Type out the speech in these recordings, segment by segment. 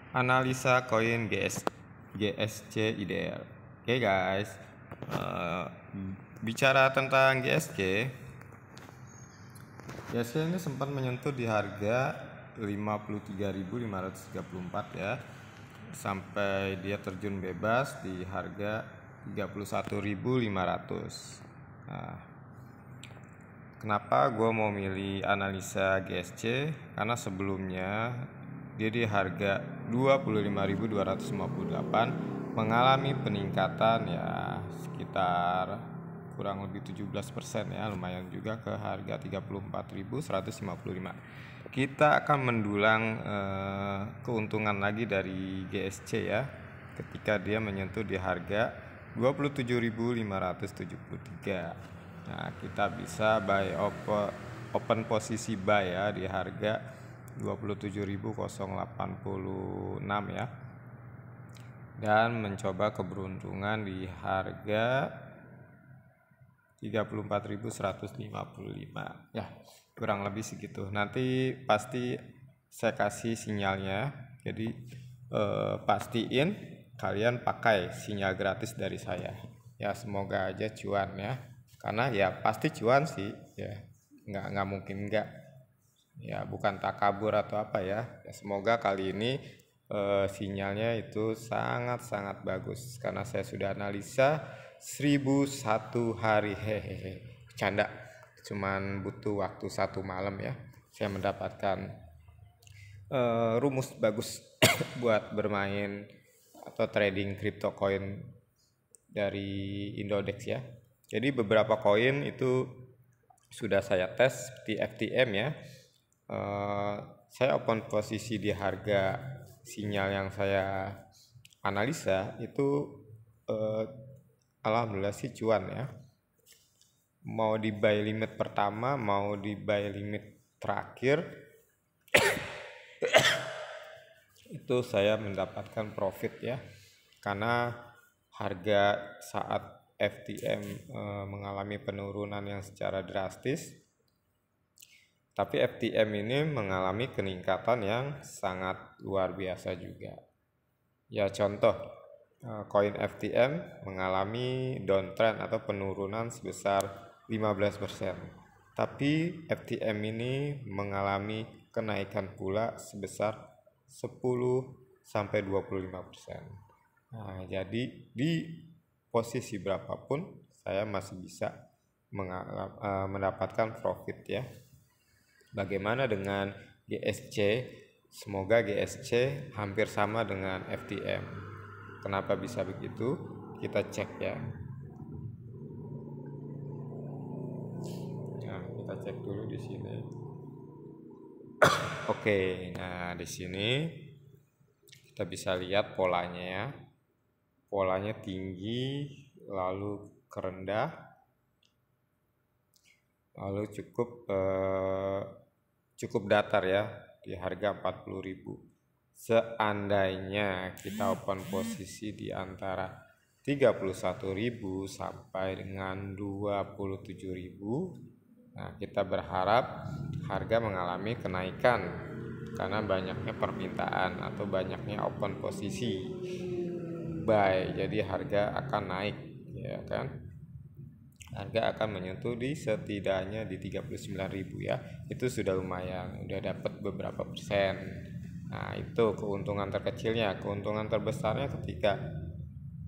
Analisa koin GSC IDR. Oke guys, bicara tentang GSC ini sempat menyentuh di harga 53.534 ya, sampai dia terjun bebas di harga 31.500. Nah, kenapa gue mau milih analisa GSC? Karena sebelumnya dia di harga 25.258 mengalami peningkatan ya sekitar kurang lebih 17% ya, lumayan juga ke harga 34.155. Kita akan mendulang keuntungan lagi dari GSC ya ketika dia menyentuh di harga 27.573. Nah, kita bisa buy open posisi buy ya di harga 27.086 ya, dan mencoba keberuntungan di harga 34.155 ya, kurang lebih segitu. Nanti pasti saya kasih sinyalnya, jadi pastiin kalian pakai sinyal gratis dari saya ya. Semoga aja cuan ya, karena ya pasti cuan sih ya, nggak mungkin enggak ya, bukan takabur atau apa ya. Semoga kali ini sinyalnya itu sangat bagus, karena saya sudah analisa 1001 hari. Hehehe, bercanda, cuman butuh waktu 1 malam ya, saya mendapatkan rumus bagus buat bermain atau trading crypto coin dari Indodex ya. Jadi beberapa koin itu sudah saya tes seperti FTM ya. Saya open posisi di harga sinyal yang saya analisa itu alhamdulillah sih cuan ya. Mau di buy limit pertama, mau di buy limit terakhir itu saya mendapatkan profit ya, karena harga saat FTM mengalami penurunan yang secara drastis, tapi FTM ini mengalami peningkatan yang sangat luar biasa juga ya. Contoh, koin FTM mengalami downtrend atau penurunan sebesar 15%, tapi FTM ini mengalami kenaikan pula sebesar 10-25%. Nah, jadi di posisi berapapun saya masih bisa mendapatkan profit ya. Bagaimana dengan GSC? Semoga GSC hampir sama dengan FTM. Kenapa bisa begitu? Kita cek ya. Nah, kita cek dulu di sini. Oke, nah di sini kita bisa lihat polanya ya. Polanya tinggi, lalu kerendah, lalu cukup datar ya di harga 40.000. Seandainya kita open posisi di antara 31.000 sampai dengan 27.000, nah kita berharap harga mengalami kenaikan karena banyaknya permintaan atau banyaknya open posisi buy, jadi harga akan naik ya kan. Harga akan menyentuh di setidaknya di 39.000 ya. Itu sudah lumayan, udah dapat beberapa persen. Nah, itu keuntungan terkecilnya. Keuntungan terbesarnya ketika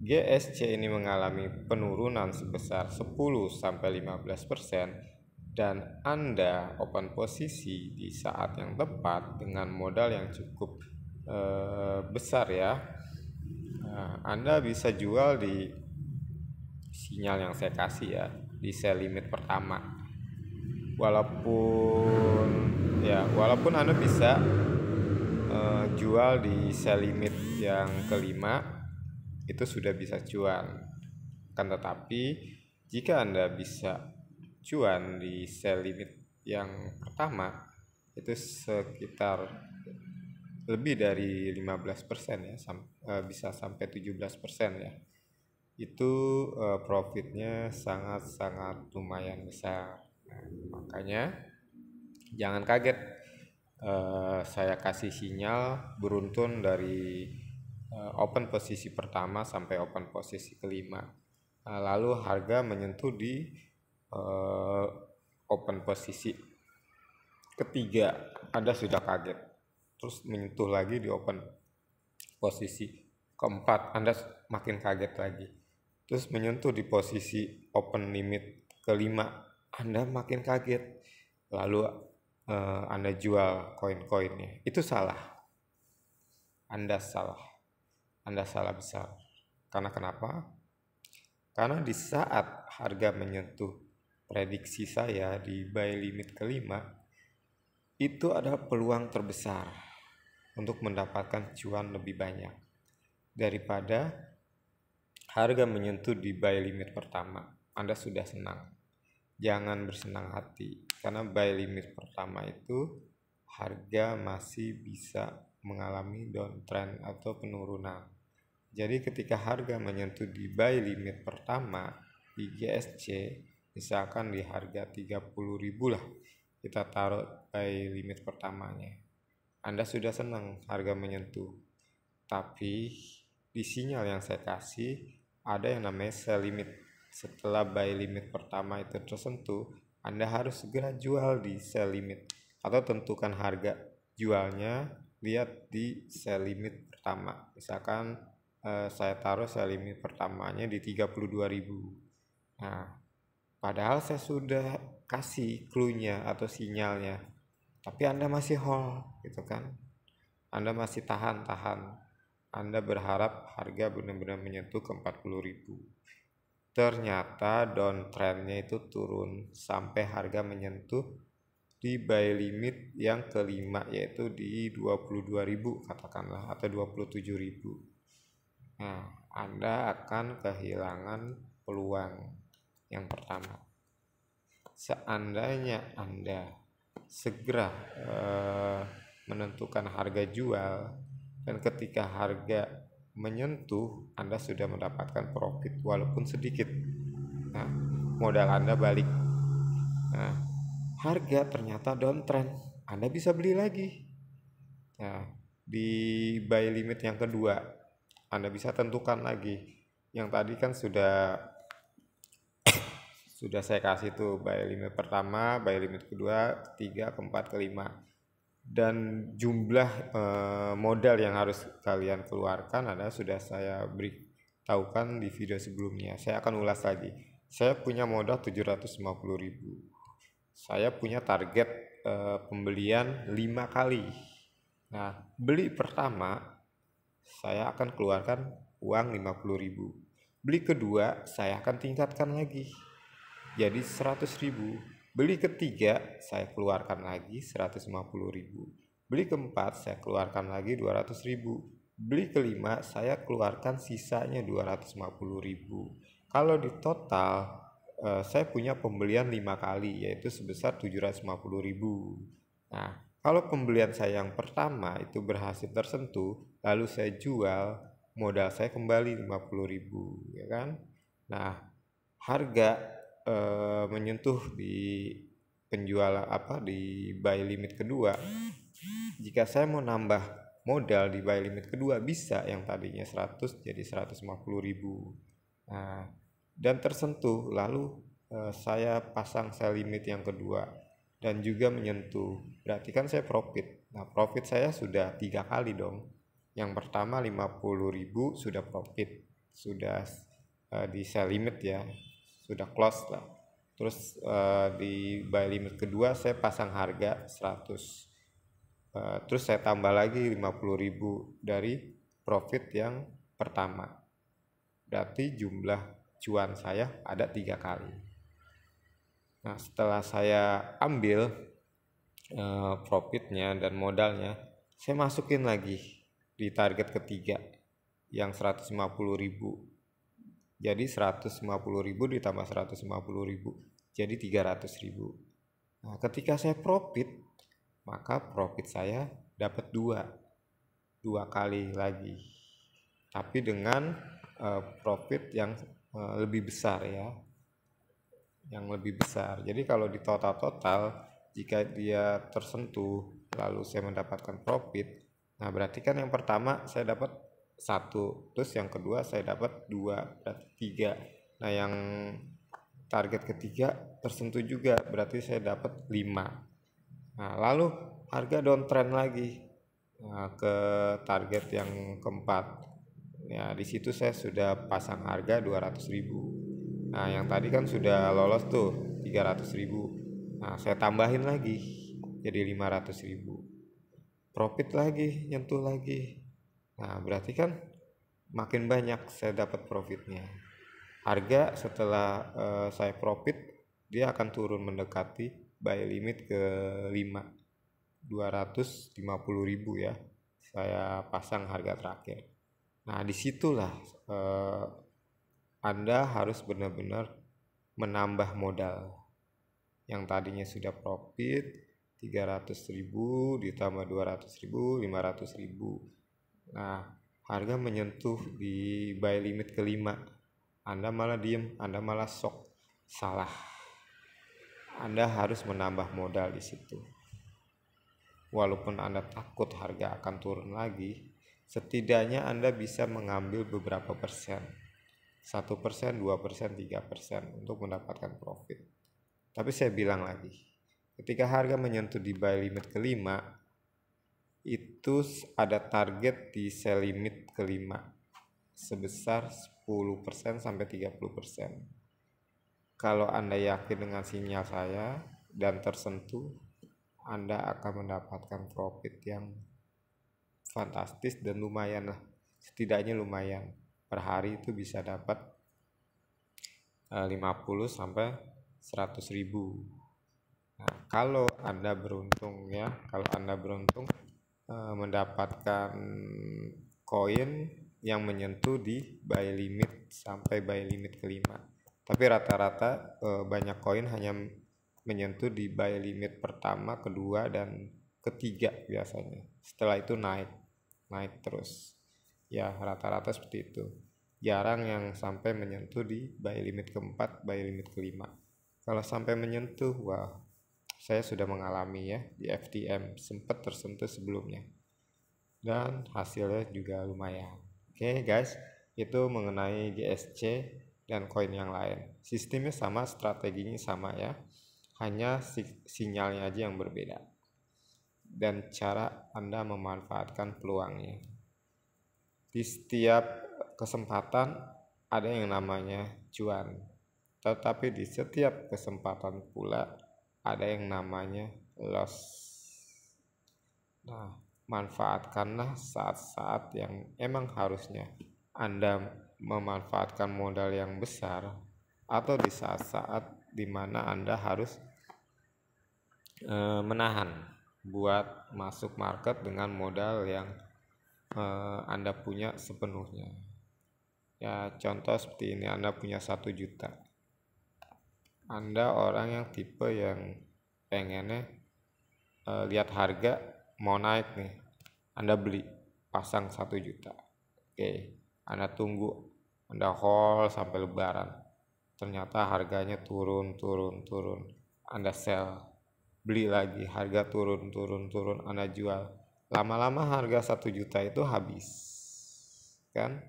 GSC ini mengalami penurunan sebesar 10-15% dan Anda open posisi di saat yang tepat dengan modal yang cukup besar ya. Nah, Anda bisa jual di sinyal yang saya kasih ya, di sell limit pertama. Walaupun Anda bisa jual di sell limit yang kelima, itu sudah bisa cuan. Kan tetapi jika Anda bisa cuan di sell limit yang pertama, itu sekitar lebih dari 15% ya, bisa sampai 17% ya. Itu profitnya sangat lumayan besar. Nah, makanya jangan kaget saya kasih sinyal beruntun dari open posisi pertama sampai open posisi kelima. Lalu harga menyentuh di open posisi ketiga, Anda sudah kaget. Terus menyentuh lagi di open posisi keempat, Anda makin kaget lagi. Terus menyentuh di posisi open limit kelima, Anda makin kaget. Lalu Anda jual koin-koinnya. Itu salah. Anda salah besar. Karena kenapa? Karena di saat harga menyentuh prediksi saya di buy limit kelima, itu adalah peluang terbesar untuk mendapatkan cuan lebih banyak daripada harga menyentuh di buy limit pertama. Anda sudah senang. Jangan bersenang hati, karena buy limit pertama itu harga masih bisa mengalami downtrend atau penurunan. Jadi ketika harga menyentuh di buy limit pertama di GSC, misalkan di harga 30.000 lah, kita taruh buy limit pertamanya, Anda sudah senang harga menyentuh. Tapi di sinyal yang saya kasih ada yang namanya sell limit. Setelah buy limit pertama itu tersentuh, Anda harus segera jual di sell limit, atau tentukan harga jualnya lihat di sell limit pertama. Misalkan saya taruh sell limit pertamanya di 32.000. Nah, padahal saya sudah kasih clue-nya atau sinyalnya, tapi Anda masih hold gitu kan. Anda masih tahan. Anda berharap harga benar-benar menyentuh ke 40.000. Ternyata downtrendnya itu turun sampai harga menyentuh di buy limit yang kelima, yaitu di 22.000 katakanlah, atau 27.000. Nah, Anda akan kehilangan peluang yang pertama. Seandainya Anda segera menentukan harga jual, dan ketika harga menyentuh, Anda sudah mendapatkan profit walaupun sedikit. Nah, modal Anda balik. Nah, harga ternyata downtrend, Anda bisa beli lagi. Nah, di buy limit yang kedua, Anda bisa tentukan lagi. Yang tadi kan sudah saya kasih tuh buy limit pertama, buy limit kedua, ketiga, keempat, kelima. Dan jumlah modal yang harus kalian keluarkan adalah sudah saya beritahukan di video sebelumnya. Saya akan ulas lagi. Saya punya modal 750.000. Saya punya target pembelian 5 kali. Nah, beli pertama saya akan keluarkan uang 50.000. Beli kedua saya akan tingkatkan lagi jadi 100.000. Beli ketiga saya keluarkan lagi 150.000. Beli keempat saya keluarkan lagi 200.000. Beli kelima saya keluarkan sisanya 250.000. Kalau di total saya punya pembelian 5 kali, yaitu sebesar 750.000. Nah, kalau pembelian saya yang pertama itu berhasil tersentuh, lalu saya jual, modal saya kembali 50.000, ya kan? Nah, harga menyentuh di penjualan di buy limit kedua, jika saya mau nambah modal di buy limit kedua, bisa yang tadinya 100 jadi 150.000. Nah, dan tersentuh, lalu saya pasang sell limit yang kedua dan juga menyentuh, berarti kan saya profit. Nah, profit saya sudah 3 kali dong. Yang pertama 50.000 sudah profit, sudah di sell limit ya, sudah close lah. Terus di buy limit kedua saya pasang harga 100. Terus saya tambah lagi 50.000 dari profit yang pertama. Berarti jumlah cuan saya ada 3 kali. Nah, setelah saya ambil profitnya dan modalnya, saya masukin lagi di target ketiga yang 150.000. Jadi 150.000 ditambah 150.000 jadi 300.000. Nah, ketika saya profit, maka profit saya dapat dua kali lagi, tapi dengan profit yang lebih besar ya, yang lebih besar. Jadi kalau di total jika dia tersentuh lalu saya mendapatkan profit. Nah, berarti kan yang pertama saya dapat 1, terus yang kedua saya dapat 2, berarti 3. Nah, yang target ketiga tersentuh juga, berarti saya dapat 5. Nah, lalu harga downtrend lagi, nah, ke target yang keempat. Ya, di situ saya sudah pasang harga 200.000. Nah, yang tadi kan sudah lolos tuh 300.000. Nah, saya tambahin lagi jadi 500.000. Profit lagi, nyentuh lagi. Nah, berarti kan makin banyak saya dapat profitnya. Harga setelah saya profit, dia akan turun mendekati buy limit ke 5. 250.000 ya. Saya pasang harga terakhir. Nah, disitulah Anda harus benar-benar menambah modal. Yang tadinya sudah profit 300.000 ditambah 200.000, 500.000. Nah, harga menyentuh di buy limit kelima. Anda malah diem, Anda malah shock. Salah. Anda harus menambah modal di situ. Walaupun Anda takut harga akan turun lagi, setidaknya Anda bisa mengambil beberapa persen. 1%, 2%, 3% untuk mendapatkan profit. Tapi saya bilang lagi, ketika harga menyentuh di buy limit kelima, itu ada target di sell limit kelima sebesar 10% sampai 30%. Kalau Anda yakin dengan sinyal saya dan tersentuh, Anda akan mendapatkan profit yang fantastis dan lumayan lah. Setidaknya lumayan. Per hari itu bisa dapat 50 sampai 100.000. Nah, kalau Anda beruntung mendapatkan koin yang menyentuh di buy limit sampai buy limit kelima. Tapi rata-rata banyak koin hanya menyentuh di buy limit pertama, kedua, dan ketiga biasanya. Setelah itu naik terus. Ya, rata-rata seperti itu. Jarang yang sampai menyentuh di buy limit keempat, buy limit kelima. Kalau sampai menyentuh, wah, saya sudah mengalami ya di FTM, sempat tersentuh sebelumnya. Dan hasilnya juga lumayan. Oke guys, itu mengenai GSC dan koin yang lain. Sistemnya sama, strateginya sama ya. Hanya sinyalnya aja yang berbeda. Dan cara Anda memanfaatkan peluangnya. Di setiap kesempatan ada yang namanya cuan. Tetapi di setiap kesempatan pula ada yang namanya loss. Nah, manfaatkanlah saat-saat yang emang harusnya Anda memanfaatkan modal yang besar, atau di saat-saat dimana Anda harus menahan buat masuk market dengan modal yang Anda punya sepenuhnya. Ya, contoh seperti ini, Anda punya 1 juta. Anda orang yang tipe yang pengennya lihat harga mau naik nih, Anda beli, pasang 1 juta. Oke, Anda tunggu, Anda hold sampai lebaran. Ternyata harganya turun. Anda sell, beli lagi, harga turun, Anda jual. Lama-lama harga 1 juta itu habis. Kan?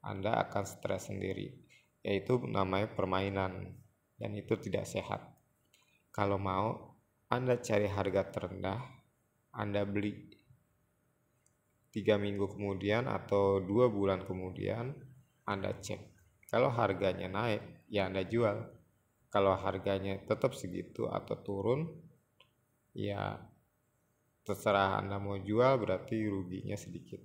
Anda akan stres sendiri. Yaitu namanya permainan. Dan itu tidak sehat. Kalau mau, Anda cari harga terendah, Anda beli 3 minggu kemudian atau 2 bulan kemudian, Anda cek. Kalau harganya naik, ya Anda jual. Kalau harganya tetap segitu atau turun, ya terserah Anda mau jual, berarti ruginya sedikit.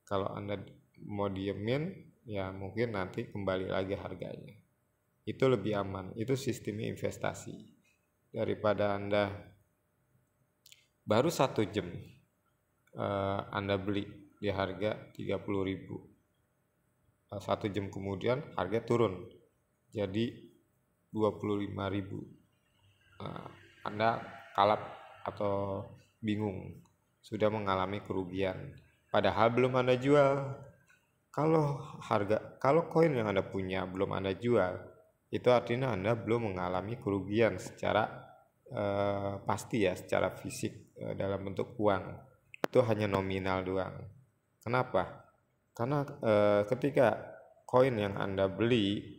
Kalau Anda mau diemin, ya mungkin nanti kembali lagi harganya. Itu lebih aman, itu sistemnya investasi. Daripada Anda baru 1 jam Anda beli di harga 30.000, 1 jam kemudian harga turun jadi 25.000. Anda kalap atau bingung, sudah mengalami kerugian padahal belum Anda jual. Kalau koin yang Anda punya belum Anda jual, itu artinya Anda belum mengalami kerugian secara pasti ya, secara fisik dalam bentuk uang. Itu hanya nominal doang. Kenapa? Karena ketika koin yang Anda beli,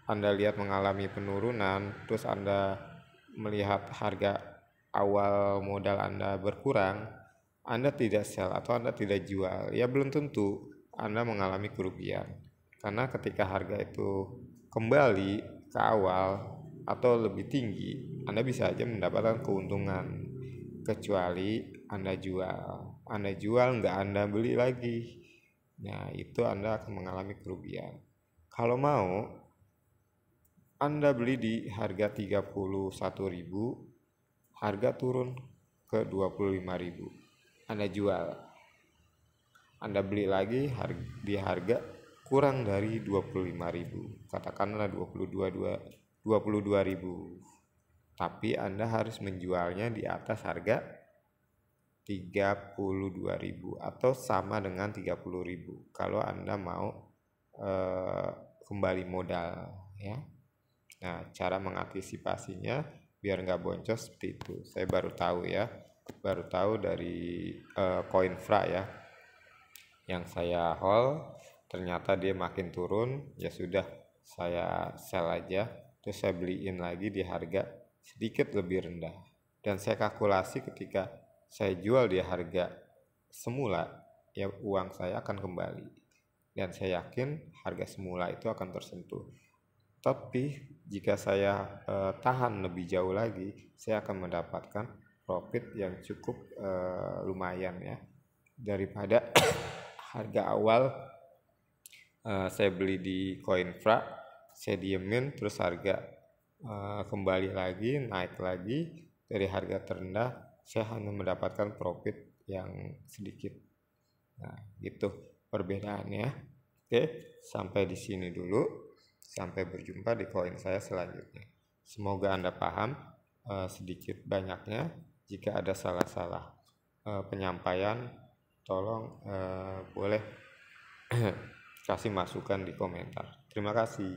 Anda lihat mengalami penurunan, terus Anda melihat harga awal modal Anda berkurang, Anda tidak sell atau Anda tidak jual, ya belum tentu Anda mengalami kerugian. Karena ketika harga itu kembali ke awal atau lebih tinggi, Anda bisa aja mendapatkan keuntungan. Kecuali Anda jual nggak Anda beli lagi. Nah, itu Anda akan mengalami kerugian. Kalau mau, Anda beli di harga 31.000, harga turun ke 25.000. Anda jual. Anda beli lagi di harga kurang dari 25.000. Katakanlah 22.000. Tapi Anda harus menjualnya di atas harga 32.000 atau sama dengan 30.000 kalau Anda mau kembali modal, ya. Nah, cara mengantisipasinya biar nggak boncos seperti itu. Saya baru tahu dari Coinfra ya, yang saya hold, ternyata dia makin turun, ya sudah saya sell aja, terus saya beliin lagi di harga sedikit lebih rendah, dan saya kalkulasi ketika saya jual di harga semula, ya uang saya akan kembali, dan saya yakin harga semula itu akan tersentuh. Tapi jika saya tahan lebih jauh lagi, saya akan mendapatkan profit yang cukup lumayan ya, daripada harga awal saya beli di Coinfra, saya diemin terus harga kembali lagi, naik lagi dari harga terendah, saya hanya mendapatkan profit yang sedikit. Nah, itu perbedaannya. Oke, sampai di sini dulu. Sampai berjumpa di koin saya selanjutnya. Semoga Anda paham sedikit banyaknya. Jika ada salah-salah penyampaian, tolong boleh kasih masukan di komentar. Terima kasih.